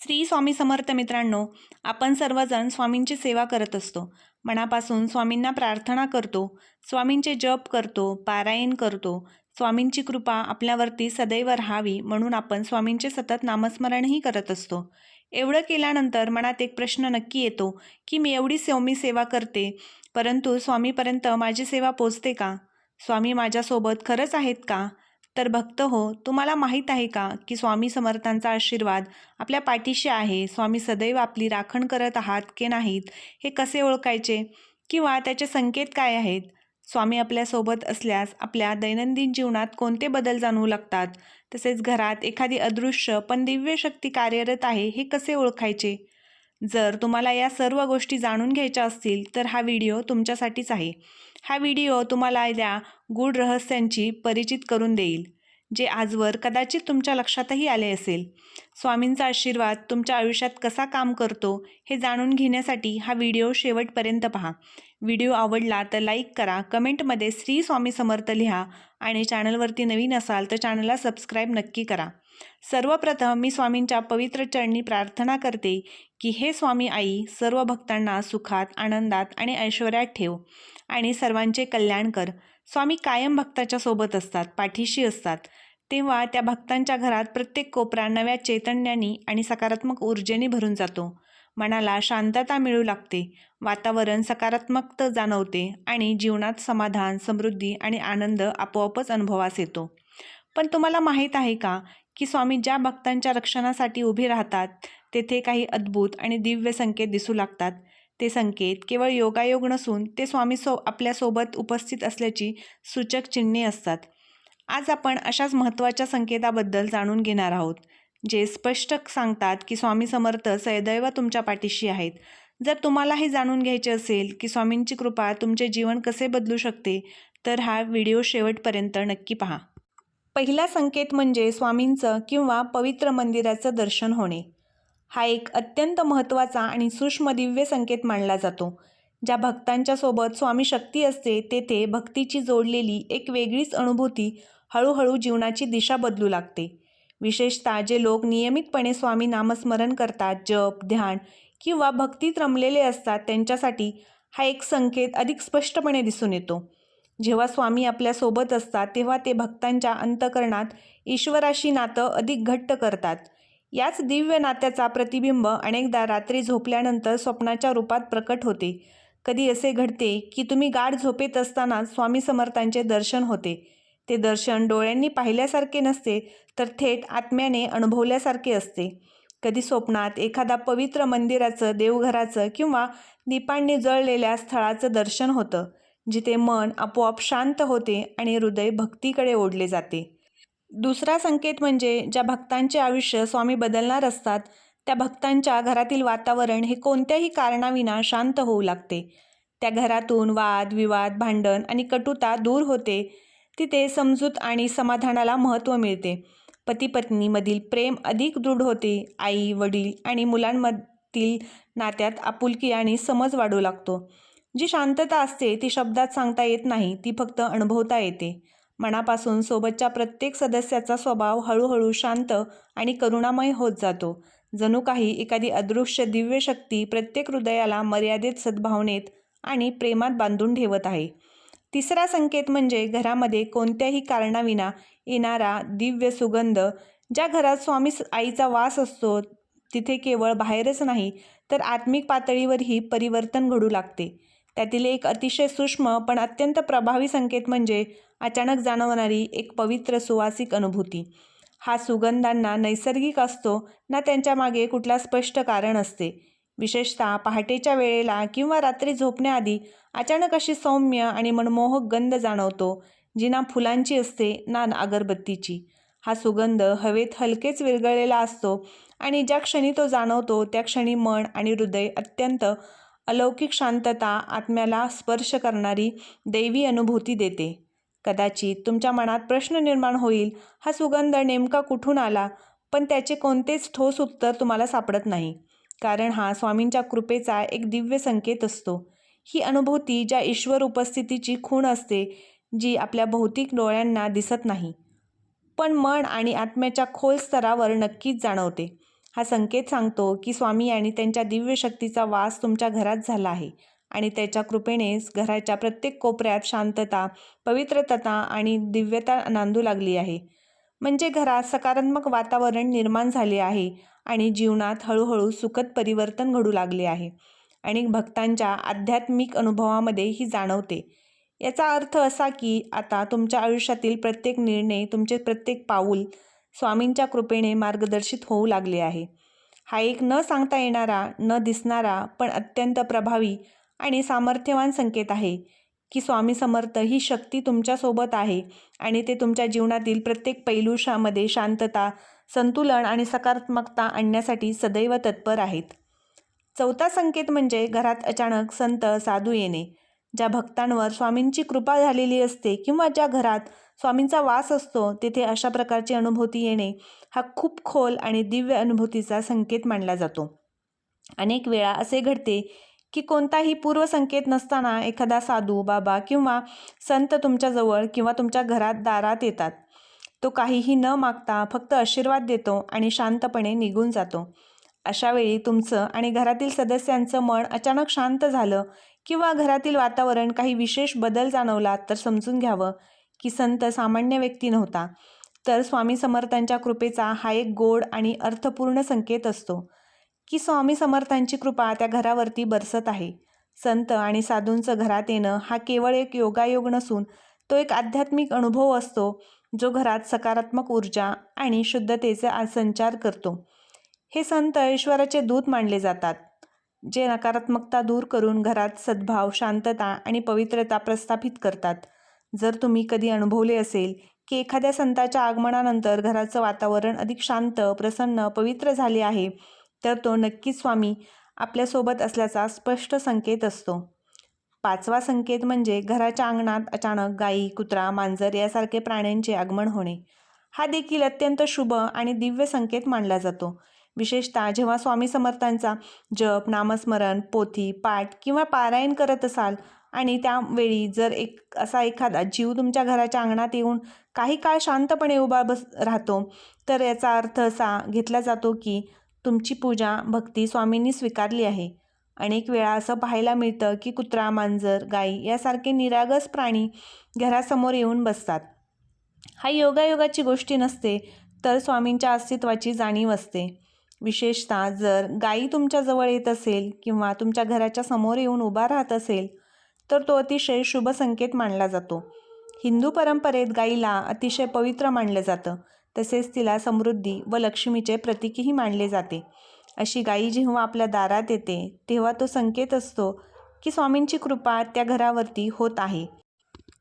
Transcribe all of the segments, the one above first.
श्री स्वामी समर्थ मित्रांनो, आपण सर्वजण स्वामींची सेवा करत असतो. मनापासून स्वामींना प्रार्थना करतो, स्वामींचे जप करतो, पारायण करतो. स्वामींची कृपा आपल्यावरती सदैव राहावी म्हणून आपण स्वामींचे सतत नामस्मरणही करत असतो. एवढं केल्यानंतर मनात एक प्रश्न नक्की येतो की मी एवढी स्वामी सेवा करते, परंतु स्वामीपर्यंत माझी सेवा पोचते का? स्वामी माझ्यासोबत खरंच आहेत का? तर भक्त हो, तुम्हाला माहीत आहे का की स्वामी समर्थांचा आशीर्वाद आपल्या पाठीशी आहे? स्वामी सदैव आपली राखण करत आहात की नाहीत हे कसे ओळखायचे? किंवा त्याचे संकेत काय आहेत? स्वामी आपल्यासोबत असल्यास आपल्या दैनंदिन जीवनात कोणते बदल जाणवू लागतात? तसेच घरात एखादी अदृश्य पण दिव्य शक्ती कार्यरत आहे हे कसे ओळखायचे? जर तुम्हाला या सर्व गोष्टी जाणून घ्यायच्या असतील तर हा व्हिडिओ तुमच्यासाठीच आहे. हा व्हिडिओ तुम्हाला या गूढ रहस्यांची परिचित करून देईल, जे आजवर कदाचित तुमच्या लक्षातही आले असेल. स्वामींचा आशीर्वाद तुमच्या आयुष्यात कसा काम करतो हे जाणून घेण्यासाठी हा व्हिडिओ शेवटपर्यंत पहा. व्हिडिओ आवडला तर लाईक करा, कमेंटमध्ये श्री स्वामी समर्थ लिहा आणि चॅनलवरती नवीन असाल तर चॅनलला सबस्क्राईब नक्की करा. सर्वप्रथम मी स्वामींच्या पवित्र चरणी प्रार्थना करते की हे स्वामी आई सर्व भक्तांना सुखात, आनंदात आणि ऐश्वर्यात ठेव आणि सर्वांचे कल्याण कर. स्वामी कायम भक्ताच्या सोबत असतात, पाठीशी असतात. तेव्हा त्या भक्तांच्या घरात प्रत्येक कोपरा नव्या चैतन्याने आणि सकारात्मक ऊर्जेने भरून जातो. मनाला शांतता मिळू लागते, वातावरण सकारात्मक जाणवते आणि जीवनात समाधान, समृद्धी आणि आनंद आपोआपच अनुभवास येतो. पण तुम्हाला माहीत आहे का की स्वामी ज्या भक्तांच्या रक्षणासाठी उभे राहतात तेथे काही अद्भुत आणि दिव्य संकेत दिसू लागतात. ते संकेत केवळ योगायोग नसून ते स्वामी आपल्यासोबत उपस्थित असल्याची सूचक चिन्हे असतात. आज आपण अशाच महत्त्वाच्या संकेताबद्दल जाणून घेणार आहोत, जे स्पष्ट सांगतात की स्वामी समर्थ सदैव तुमच्या पाठीशी आहेत. जर तुम्हाला हे जाणून घ्यायचे असेल की स्वामींची कृपा तुमचे जीवन कसे बदलू शकते, तर हा व्हिडिओ शेवटपर्यंत नक्की पहा. पहिला संकेत म्हणजे स्वामींचं किंवा पवित्र मंदिराचं दर्शन होणे. हा एक अत्यंत महत्त्वाचा आणि सूक्ष्म दिव्य संकेत मानला जातो. ज्या भक्तांच्या सोबत स्वामी शक्ती असते तेथे भक्तीची जोडलेली एक वेगळीच अनुभूती हळूहळू जीवनाची दिशा बदलू लागते. विशेषतः जे लोक नियमितपणे स्वामी नामस्मरण करतात, जप, ध्यान किंवा भक्तीत रमलेले असतात त्यांच्यासाठी हा एक संकेत अधिक स्पष्टपणे दिसून येतो. जेव्हा स्वामी आपल्यासोबत असतात तेव्हा ते भक्तांच्या अंतःकरणात ईश्वराशी नातं अधिक घट्ट करतात. याच दिव्य नात्याचा प्रतिबिंब अनेकदा रात्री झोपल्यानंतर स्वप्नाच्या रूपात प्रकट होते. कधी असे घडते की तुम्ही गाढ झोपेत असतानाच स्वामी समर्थांचे दर्शन होते. ते दर्शन डोळ्यांनी पाहिल्यासारखे नसते, तर थेट आत्म्याने अनुभवल्यासारखे असते. कधी स्वप्नात एखादा पवित्र मंदिराचं, देवघराचं किंवा दीपांनी जळलेल्या स्थळाचं दर्शन होतं, जिथे मन आपोआप शांत होते आणि हृदय भक्तीकडे ओढले जाते. दुसरा संकेत म्हणजे ज्या भक्तांचे आयुष्य स्वामी बदलणार असतात त्या भक्तांच्या घरातील वातावरण हे कोणत्याही कारणाविना शांत होऊ लागते. त्या घरातून वाद, विवाद, भांडण आणि कटुता दूर होते. तिथे समजूत आणि समाधानाला महत्त्व मिळते. पती-पत्नीमधील प्रेम अधिक दृढ होते. आई, वडील आणि मुलांमधील नात्यात आपुलकी आणि समज वाढू लागतो. जी शांतता असते ती शब्दात सांगता येत नाही, ती फक्त अनुभवता येते. मनापासून सोबतच्या प्रत्येक सदस्याचा स्वभाव हळूहळू शांत आणि करुणामय होत जातो. जणू काही एखादी अदृश्य दिव्य शक्ती प्रत्येक हृदयाला मर्यादित सद्भावनेत आणि प्रेमात बांधून ठेवत आहे. तिसरा संकेत म्हणजे घरामध्ये कोणत्याही कारणाविना येणारा दिव्य सुगंध. ज्या घरात स्वामी आईचा वास असतो तिथे केवळ बाहेरच नाही तर आत्मिक पातळीवरही परिवर्तन घडू लागते. त्यातील एक अतिशय सूक्ष्म पण अत्यंत प्रभावी संकेत म्हणजे अचानक जाणवणारी एक पवित्र सुवासिक अनुभूती. हा सुगंधांना नैसर्गिक असतो ना त्यांच्या मागे कुठला स्पष्ट कारण असते. विशेषतः पहाटेच्या वेळेला किंवा रात्री झोपण्याआधी अचानक अशी सौम्य आणि मनमोहक गंध जाणवतो, जी ना फुलांची असते ना अगरबत्तीची. हा सुगंध हवेत हलकेच विरघळलेला असतो आणि ज्या क्षणी तो जाणवतो त्या क्षणी मन आणि हृदय अत्यंत अलौकिक शांतता, आत्म्याला स्पर्श करणारी दैवी अनुभूती देते. कदाचित तुमच्या मनात प्रश्न निर्माण होईल, हा सुगंध नेमका कुठून आला? पण त्याचे कोणतेच ठोस उत्तर तुम्हाला सापडत नाही, कारण हा स्वामींच्या कृपेचा एक दिव्य संकेत असतो. ही अनुभूती ज्या ईश्वर उपस्थितीची खूण असते, जी आपल्या भौतिक डोळ्यांना दिसत नाही, पण मन आणि आत्म्याच्या खोल स्तरावर नक्कीच जाणवते. हा संकेत सांगतो की स्वामी आणि त्यांच्या दिव्य शक्तीचा वास तुमच्या घरात झाला आहे आणि त्याच्या कृपेनेच घराच्या प्रत्येक कोपऱ्यात शांतता, पवित्रता आणि दिव्यता नांदू लागली आहे. म्हणजे घरात सकारात्मक वातावरण निर्माण झाले आहे आणि जीवनात हळूहळू सुखद परिवर्तन घडू लागले आहे आणि भक्तांच्या आध्यात्मिक अनुभवामध्ये ही जाणवते. याचा अर्थ असा की आता तुमच्या आयुष्यातील प्रत्येक निर्णय, तुमचे प्रत्येक पाऊल स्वामींच्या कृपेने मार्गदर्शित होऊ लागले आहे. हा एक न सांगता येणारा, न दिसणारा पण अत्यंत प्रभावी आणि सामर्थ्यवान संकेत आहे की स्वामी समर्थ ही शक्ती तुमच्यासोबत आहे आणि ते तुमच्या जीवनातील प्रत्येक पैलूमध्ये शांतता, संतुलन आणि सकारात्मकता आणण्यासाठी सदैव तत्पर आहेत. चौथा संकेत म्हणजे घरात अचानक संत, साधू येणे. ज्या भक्तांवर स्वामींची कृपा झालेली असते किंवा ज्या घरात स्वामींचा वास असतो तेथे अशा प्रकारची अनुभूती येणे हा खूप खोल आणि दिव्य अनुभूतीचा संकेत मानला जातो. अनेक वेळा असे घडते की कोणताही पूर्वसंकेत नसताना एखादा साधू, बाबा किंवा संत तुमच्याजवळ किंवा तुमच्या घरात दारात येतात. तो काहीही न मागता फक्त आशीर्वाद देतो आणि शांतपणे निघून जातो. अशा वेळी तुमचं आणि घरातील सदस्यांचं मन अचानक शांत झालं किंवा घरातील वातावरण काही विशेष बदल जाणवला तर समजून घ्यावं की संत सामान्य व्यक्ती नव्हता, तर स्वामी समर्थांच्या कृपेचा हा एक गोड आणि अर्थपूर्ण संकेत असतो की स्वामी समर्थांची कृपा त्या घरावरती बरसत आहे. संत आणि साधूंचं घरात येणं हा केवळ एक योगायोग नसून तो एक आध्यात्मिक अनुभव असतो जो घरात सकारात्मक ऊर्जा आणि शुद्धतेचा संचार करतो. हे संत ईश्वराचे दूत मानले जातात, जे नकारात्मकता दूर करून घरात सद्भाव, शांतता आणि पवित्रता प्रस्थापित करतात. जर तुम्ही कधी अनुभवले असेल की एखाद्या संताच्या आगमनानंतर घराचं वातावरण अधिक शांत, प्रसन्न, पवित्र झाले आहे, तर तो नक्कीच स्वामी आपल्यासोबत असल्याचा स्पष्ट संकेत असतो. पाचवा संकेत म्हणजे घराच्या अंगणात अचानक गायी, कुत्रा, मांजर यासारखे प्राण्यांचे आगमन होणे. हा देखील अत्यंत शुभ आणि दिव्य संकेत मानला जातो. विशेषतः जेव्हा स्वामी समर्थांचा जप, नामस्मरण, पोथी, पाठ किंवा पारायण करत असाल आणि त्यावेळी जर असा एखादा जीव तुमच्या घराच्या अंगणात येऊन काही काळ शांतपणे उभा राहतो, तर याचा अर्थ असा घेतला जातो की तुमची पूजा, भक्ती स्वामींनी स्वीकारली आहे. अनेक वेळा असं पाहायला मिळतं की कुत्रा, मांजर, गाई यासारखे निरागस प्राणी घरासमोर येऊन बसतात. हा योगायोगाची गोष्टी नसते, तर स्वामींच्या अस्तित्वाची जाणीव असते. विशेषतः जर गायी तुमच्या जवळ येत असेल किंवा तुमच्या घराच्या समोर येऊन उभा राहत असेल, तर तो अतिशय शुभ संकेत मानला जातो. हिंदू परंपरेत गायीला अतिशय पवित्र मानलं जातं. तसेच तिला समृद्धी व लक्ष्मीचे प्रतीकही मानले जाते. अशी गायी जेव्हा आपल्या दारात येते, तेव्हा तो संकेत असतो की स्वामींची कृपा त्या घरावरती होत आहे.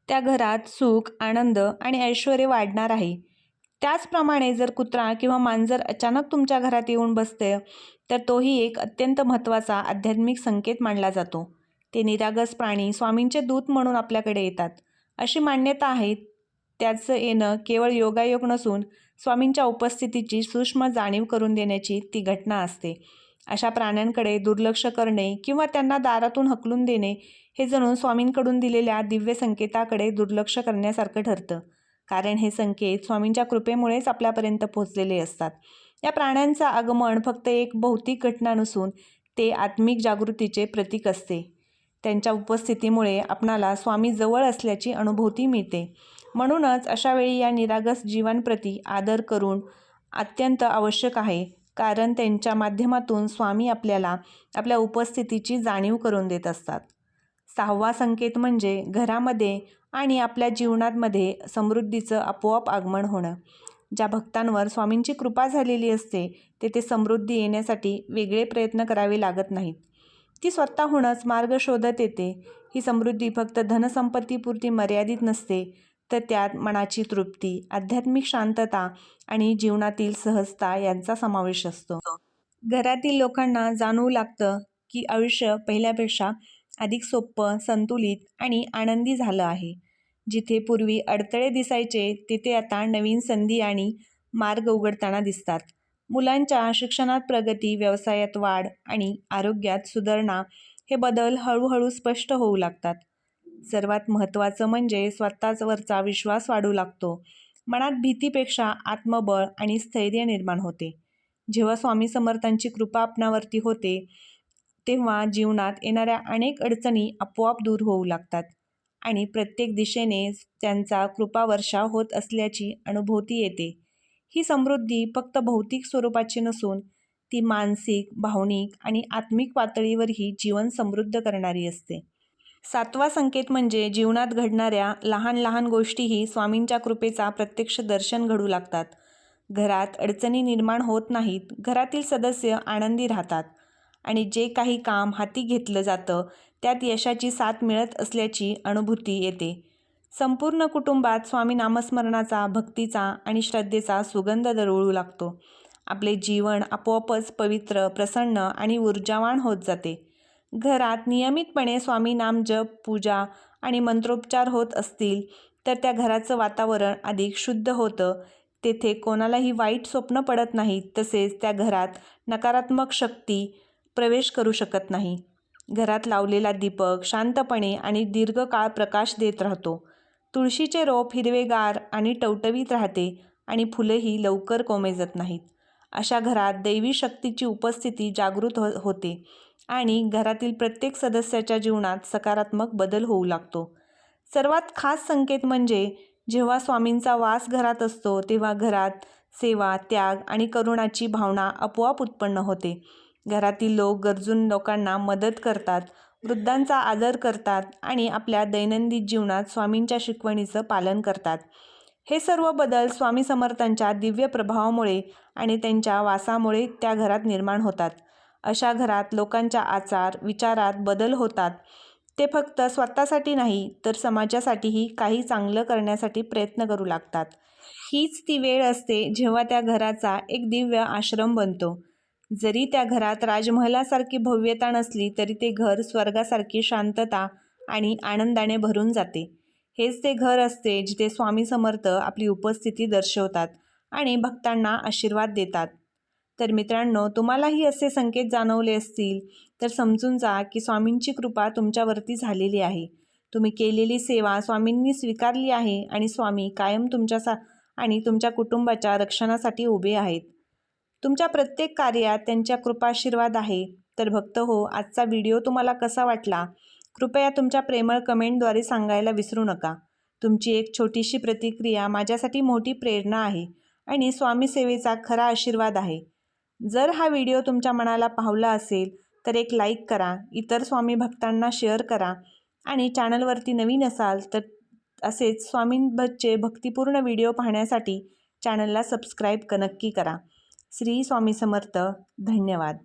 त्या घरात सुख, आनंद आणि ऐश्वर्य वाढणार आहे. त्याचप्रमाणे जर कुत्रा किंवा मांजर अचानक तुमच्या घरात येऊन बसते, तर तोही एक अत्यंत महत्त्वाचा आध्यात्मिक संकेत मानला जातो. ते निरागस प्राणी स्वामींचे दूत म्हणून आपल्याकडे येतात, अशी मान्यता आहे. त्याचं येणं केवळ योगायोग नसून स्वामींच्या उपस्थितीची सूक्ष्म जाणीव करून देण्याची ती घटना असते. अशा प्राण्यांकडे दुर्लक्ष करणे किंवा त्यांना दारातून हकलून देणे हे जणू स्वामींकडून दिलेल्या दिव्य संकेताकडे दुर्लक्ष करण्यासारखं ठरतं, कारण हे संकेत स्वामींच्या कृपेमुळेच आपल्यापर्यंत पोहोचलेले असतात. या प्राण्यांचं आगमन फक्त एक भौतिक घटना नसून ते आत्मिक जागृतीचे प्रतीक असते. त्यांच्या उपस्थितीमुळे आपणाला स्वामी जवळ असल्याची अनुभूती मिळते. म्हणूनच अशावेळी या निरागस जीवांप्रती आदर करून अत्यंत आवश्यक आहे, कारण त्यांच्या माध्यमातून स्वामी आपल्याला आपल्या उपस्थितीची जाणीव करून देत असतात. सहावा संकेत म्हणजे घरामध्ये आणि आपल्या जीवनामध्ये समृद्धीचं आपोआप आगमन होणं. ज्या भक्तांवर स्वामींची कृपा झालेली असते, तेथे समृद्धी येण्यासाठी वेगळे प्रयत्न करावे लागत नाहीत. ती स्वतःहूनच मार्ग शोधत येते. ही समृद्धी फक्त धनसंपत्तीपुरती मर्यादित नसते, तर त्यात मनाची तृप्ती, आध्यात्मिक शांतता आणि जीवनातील सहजता यांचा समावेश असतो. घरातील लोकांना जाणवू लागतं की आयुष्य पहिल्यापेक्षा अधिक सोपं, संतुलित आणि आनंदी झालं आहे. जिथे पूर्वी अडथळे दिसायचे, तिथे आता नवीन संधी आणि मार्ग उघडताना दिसतात. मुलांच्या शिक्षणात प्रगती, व्यवसायात वाढ आणि आरोग्यात सुधारणा हे बदल हळूहळू स्पष्ट होऊ लागतात. सर्वात महत्त्वाचं म्हणजे स्वतःवरचा विश्वास वाढू लागतो. मनात भीतीपेक्षा आत्मबळ आणि स्थैर्य निर्माण होते. जेव्हा स्वामी समर्थांची कृपा आपणावरती होते तेव्हा जीवनात येणाऱ्या अनेक अडचणी आपोआप दूर होऊ लागतात आणि प्रत्येक दिशेने त्यांचा कृपावर्षाव होत असल्याची अनुभूती येते. ही समृद्धी फक्त भौतिक स्वरूपाची नसून ती मानसिक, भावनिक आणि आत्मिक पातळीवरही जीवन समृद्ध करणारी असते. 7वा संकेत म्हणजे जीवनात घडणाऱ्या लहान लहान गोष्टीही स्वामींच्या कृपेचा प्रत्यक्ष दर्शन घडू लागतात. घरात अडचणी निर्माण होत नाहीत, घरातील सदस्य आनंदी राहतात आणि जे काही काम हाती घेतलं जातं त्यात यशाची साथ मिळत असल्याची अनुभूती येते. संपूर्ण कुटुंबात स्वामी नामस्मरणाचा, भक्तीचा आणि श्रद्धेचा सुगंध दरवळू लागतो. आपले जीवन आपोआपच पवित्र, प्रसन्न आणि ऊर्जावान होत जाते. घरात नियमितपणे स्वामी नामजप, पूजा आणि मंत्रोच्चार होत असतील तर त्या घराचं वातावरण अधिक शुद्ध होतं. तेथे कोणालाही वाईट स्वप्न पडत नाहीत, तसेच त्या घरात नकारात्मक शक्ती प्रवेश करू शकत नाही. घरात लावलेला दीपक शांतपणे आणि दीर्घकाळ प्रकाश देत राहतो. तुळशीचे रोप हिरवेगार आणि टवटवीत राहते आणि फुलंही लवकर कोमेजत नाहीत. अशा घरात दैवी शक्तीची उपस्थिती जागृत होते आणि घरातील प्रत्येक सदस्याच्या जीवनात सकारात्मक बदल होऊ लागतो. सर्वात खास संकेत म्हणजे जेव्हा स्वामींचा वास घरात असतो तेव्हा घरात सेवा, त्याग आणि करुणाची भावना आपोआप उत्पन्न होते. घरातील लोक गरजू लोकांना मदत करतात, वृद्धांचा आदर करतात आणि आपल्या दैनंदिन जीवनात स्वामींच्या शिकवणीचं पालन करतात. हे सर्व बदल स्वामी समर्थांच्या दिव्य प्रभावामुळे आणि त्यांच्या वासामुळे त्या घरात निर्माण होतात. अशा घरात लोकांच्या आचार, विचारात बदल होतात. ते फक्त स्वतःसाठी नाही तर समाजासाठीही काही चांगलं करण्यासाठी प्रयत्न करू लागतात. हीच ती वेळ असते जेव्हा त्या घराचा एक दिव्य आश्रम बनतो. जरी त्या घरात राजमहालासारखी भव्यता नसली तरी ते घर स्वर्गासारखी शांतता आणि आनंदाने भरून जाते. हेच ते घर असते जिथे स्वामी समर्थ आपली उपस्थिती दर्शवतात आणि भक्तांना आशीर्वाद देतात. तर मित्रांनो, तुम्हालाही असे संकेत जाणवले असतील तर समजून जा की स्वामींची कृपा तुमच्यावरती झालेली आहे. तुम्ही केलेली सेवा स्वामींनी स्वीकारली आहे आणि स्वामी कायम तुमच्या आणि तुमच्या कुटुंबाच्या रक्षणासाठी उभे आहेत. तुमच्या प्रत्येक कार्यात त्यांच्या कृपाशीर्वाद आहे. तर भक्त हो, आजचा व्हिडिओ तुम्हाला कसा वाटला? कृपया तुमच्या प्रेमळ कमेंटद्वारे सांगायला विसरू नका. तुमची एक छोटीशी प्रतिक्रिया माझ्यासाठी मोठी प्रेरणा आहे आणि स्वामी सेवेचा खरा आशीर्वाद आहे. जर हा व्हिडिओ तुमच्या मनाला पावला असेल तर एक लाईक करा, इतर स्वामी भक्तांना शेअर करा आणि चॅनलवरती नवीन असाल तर असेच स्वामींबद्दलचे भक्तिपूर्ण व्हिडिओ पाहण्यासाठी चॅनलला सबस्क्राईब नक्की करा. श्री स्वामी समर्थ. धन्यवाद.